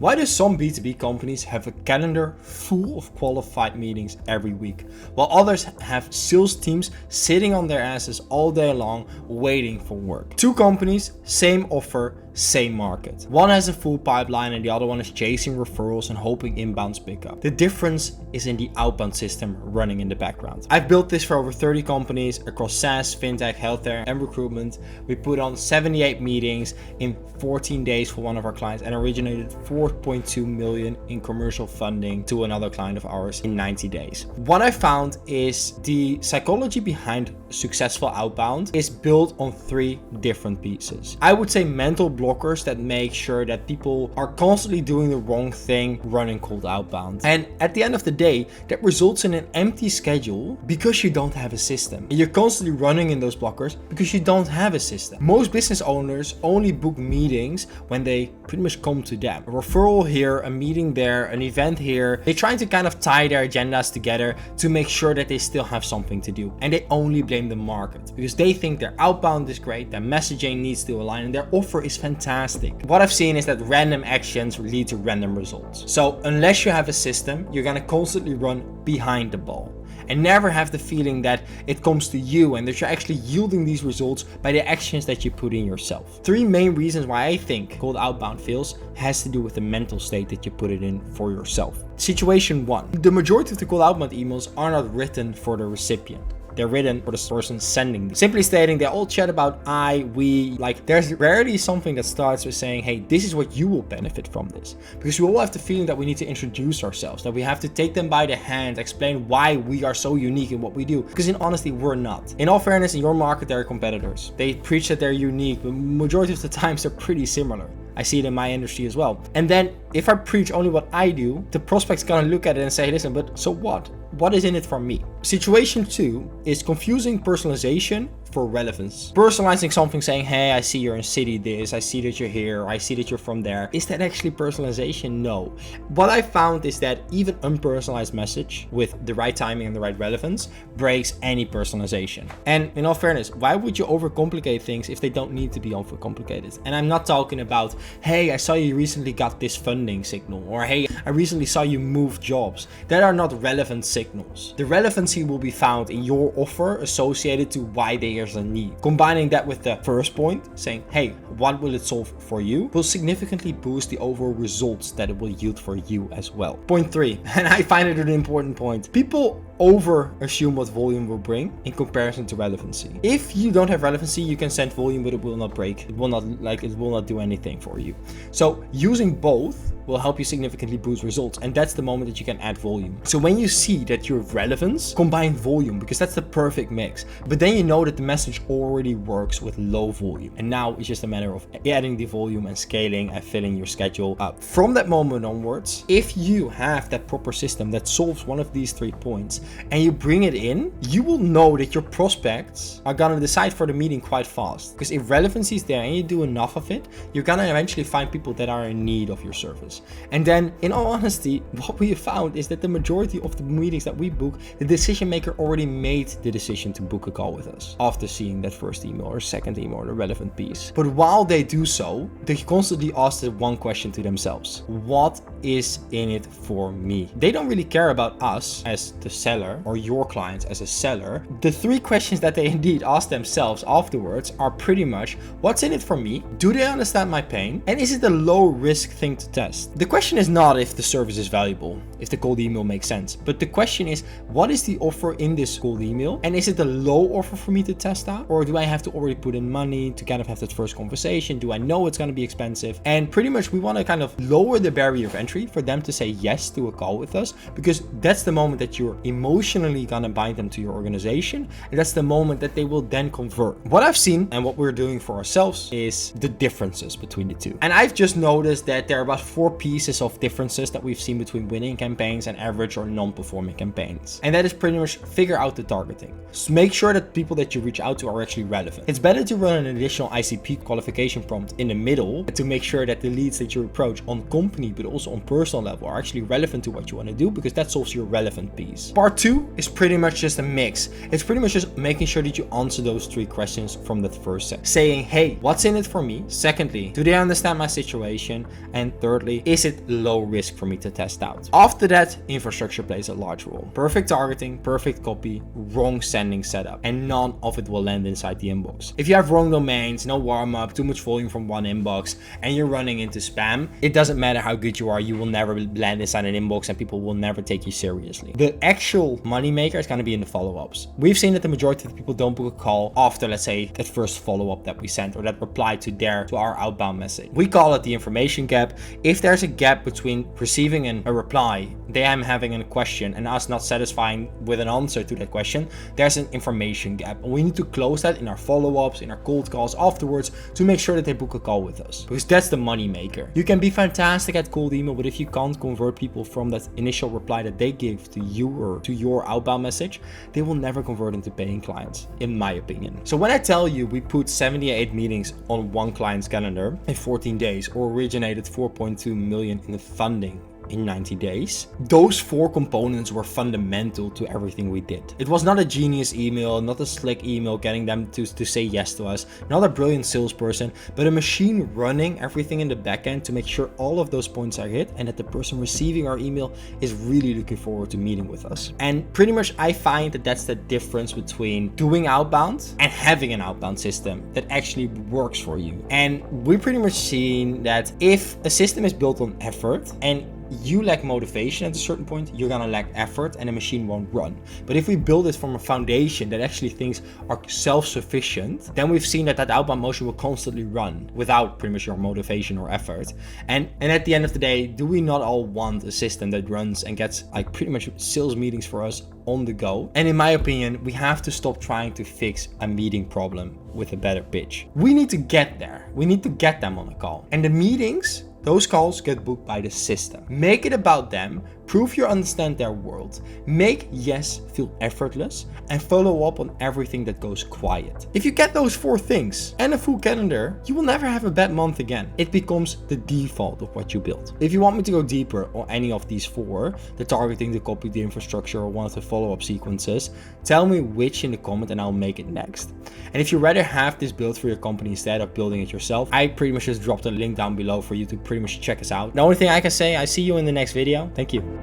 Why do some B2B companies have a calendar full of qualified meetings every week, while others have sales teams sitting on their asses all day long waiting for work? Two companies, same offer, same market. One has a full pipeline and the other one is chasing referrals and hoping inbounds pick up. The difference is in the outbound system running in the background. I've built this for over 30 companies across SaaS, fintech, healthcare, and recruitment. We put on 78 meetings in 14 days for one of our clients and originated 4.2 million in commercial funding to another client of ours in 90 days. What I found is the psychology behind successful outbound is built on 3 different pieces. I would say mental blockers that make sure that people are constantly doing the wrong thing running cold outbound. And at the end of the day, that results in an empty schedule because you don't have a system. And you're constantly running in those blockers because you don't have a system. Most business owners only book meetings when they pretty much come to them. A referral here, a meeting there, an event here. They're trying to kind of tie their agendas together to make sure that they still have something to do. And they only blame the market because they think their outbound is great, their messaging needs to align, and their offer is fantastic. What I've seen is that random actions lead to random results. So unless you have a system, you're gonna constantly run behind the ball and never have the feeling that it comes to you and that you're actually yielding these results by the actions that you put in yourself. 3 main reasons why I think cold outbound fails has to do with the mental state that you put it in for yourself. Situation 1. The majority of the cold outbound emails are not written for the recipient. They're written for the person sending them. Simply stating, they all chat about I, we, like there's rarely something that starts with saying, hey, this is what you will benefit from this. Because we all have the feeling that we need to introduce ourselves, that we have to take them by the hand, explain why we are so unique in what we do. Because in honesty, we're not. In all fairness, in your market, there are competitors. They preach that they're unique, but majority of the times they're pretty similar. I see it in my industry as well. And then if I preach only what I do, the prospect's gonna look at it and say, listen, but so what? What is in it for me? Situation 2 is confusing personalization for relevance. Personalizing something, saying, hey, I see you're in city this, I see that you're here, I see that you're from there. Is that actually personalization? No. What I found is that even unpersonalized message with the right timing and the right relevance breaks any personalization. And in all fairness, why would you overcomplicate things if they don't need to be overcomplicated? And I'm not talking about, hey, I saw you recently got this funding signal, or hey, I recently saw you move jobs. That are not relevant signals. The relevancy will be found in your offer associated to why there's a need. Combining that with the first point, saying, hey, what will it solve for you, will significantly boost the overall results that it will yield for you as well. Point 3, and I find it an important point. People over assume what volume will bring in comparison to relevancy. If you don't have relevancy, you can send volume, but it will not break. It will not do anything for you. So using both will help you significantly boost results, and that's the moment that you can add volume. So when you see that you have relevance, combine volume, because that's the perfect mix. But then you know that the message already works with low volume, and now it's just a matter of adding the volume and scaling and filling your schedule up. From that moment onwards, if you have that proper system that solves one of these 3 points and you bring it in, you will know that your prospects are gonna decide for the meeting quite fast. Because if relevancy is there and you do enough of it, you're gonna eventually find people that are in need of your service. And then, in all honesty, what we have found is that the majority of the meetings that we book, the decision maker already made the decision to book a call with us after seeing that first email or second email or the relevant piece. But while they do so, they constantly ask the one question to themselves: what is in it for me? They don't really care about us as the seller or your clients as a seller. The 3 questions that they indeed ask themselves afterwards are pretty much, what's in it for me? Do they understand my pain? And is it a low risk thing to test? The question is not if the service is valuable, if the cold email makes sense, but the question is, what is the offer in this cold email? And is it a low offer for me to test out? Or do I have to already put in money to kind of have that first conversation? Do I know it's going to be expensive? And pretty much we want to kind of lower the barrier of entry for them to say yes to a call with us, because that's the moment that you're emotionally going to bind them to your organization. And that's the moment that they will then convert. What I've seen and what we're doing for ourselves is the differences between the two. And I've just noticed that there are about 4 pieces of differences that we've seen between winning campaigns and average or non-performing campaigns. And that is pretty much figure out the targeting. So make sure that people that you reach out to are actually relevant. It's better to run an additional ICP qualification prompt in the middle to make sure that the leads that you approach on company but also on personal level are actually relevant to what you want to do, because that solves your relevant piece. Part Part 2 is pretty much just a mix. It's pretty much just making sure that you answer those 3 questions from that first set. Saying, hey, what's in it for me? Secondly, do they understand my situation? And thirdly, is it low risk for me to test out? After that, infrastructure plays a large role. Perfect targeting, perfect copy, wrong sending setup, and none of it will land inside the inbox. If you have wrong domains, no warm-up, too much volume from one inbox, and you're running into spam, it doesn't matter how good you are, you will never land inside an inbox and people will never take you seriously. The actual money maker is going to be in the follow-ups. We've seen that the majority of the people don't book a call after, let's say, that first follow-up that we sent or that reply to our outbound message. We call it the information gap. If there's a gap between receiving a reply, them having a question, and us not satisfying with an answer to that question, there's an information gap. And we need to close that in our follow-ups, in our cold calls afterwards to make sure that they book a call with us, because that's the money maker. You can be fantastic at cold email, but if you can't convert people from that initial reply that they give to you or to your outbound message, they will never convert into paying clients, in my opinion. So when I tell you we put 78 meetings on one client's calendar in 14 days or originated 4.2 million in funding in 90 days, those 4 components were fundamental to everything we did. It was not a genius email, not a slick email getting them to say yes to us, not a brilliant salesperson, but a machine running everything in the backend to make sure all of those points are hit and that the person receiving our email is really looking forward to meeting with us. And pretty much I find that that's the difference between doing outbound and having an outbound system that actually works for you. And we pretty much seen that if a system is built on effort and you lack motivation at a certain point, you're gonna lack effort and the machine won't run. But if we build it from a foundation that actually things are self-sufficient, then we've seen that outbound motion will constantly run without pretty much your motivation or effort. And at the end of the day, do we not all want a system that runs and gets like pretty much sales meetings for us on the go? And in my opinion, we have to stop trying to fix a meeting problem with a better pitch. We need to get there. We need to get them on a call. And the meetings, those calls get booked by the system. Make it about them, prove you understand their world, make yes feel effortless, and follow up on everything that goes quiet. If you get those 4 things and a full calendar, you will never have a bad month again. It becomes the default of what you build. If you want me to go deeper on any of these 4, the targeting, the copy, the infrastructure, or one of the follow-up sequences, tell me which in the comment and I'll make it next. And if you rather have this built for your company instead of building it yourself, I pretty much just dropped a link down below for you to pretty much check us out. The only thing I can say, I see you in the next video. Thank you.